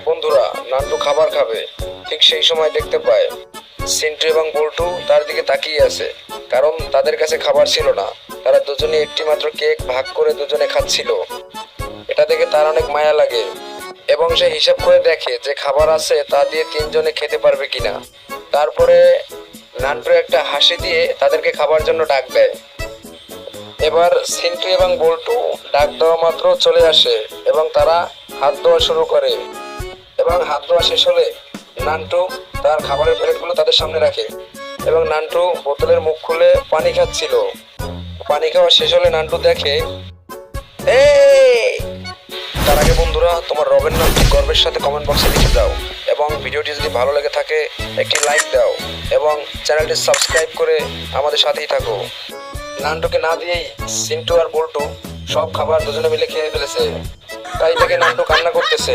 বন্ধুরা, নান্টু খাবার খাবে, ঠিক সেই সময় দেখতে পায় সিন্টু এবং বল্টু তার দিকে তাকিয়ে আছে, কারণ তাদের কাছে খাবার ছিল না। তারা দুজনে একটি মাত্র কেক ভাগ করে দুজনে খাচ্ছিল। এটা দেখে তার অনেক মায়া লাগে এবং সে হিসাব করে দেখে যে খাবার আছে তা দিয়ে তিনজনে খেতে পারবে কিনা। তারপরে নান্টু একটা হাসি দিয়ে তাদেরকে খাবার জন্য ডাক দেয়। এবার সিন্টু এবং বল্টু ডাক দেওয়া মাত্র চলে আসে এবং তারা হাত ধোয়া শুরু করে। এবং হাত ধোয়া শেষ হলে নান্টু তার খাবারের প্লেটগুলো তাদের সামনে রাখে এবং নান্টু বোতলের মুখ খুলে পানি খাচ্ছিল। পানি খাওয়া শেষ হলে নান্টু দেখে, এই! তার আগে বন্ধুরা, তোমার রবের নামটি গর্বের সাথে কমেন্ট বক্সে লিখে দাও এবং ভিডিওটি যদি ভালো লেগে থাকে একটি লাইক দাও এবং চ্যানেলটি সাবস্ক্রাইব করে আমাদের সাথেই থাকো। নান্টুকে না দিয়েই সিন্টু আর বল্টু সব খাবার দুজনে মিলে খেয়ে ফেলেছে, তাই দেখে নান্টু কান্না করতেছে।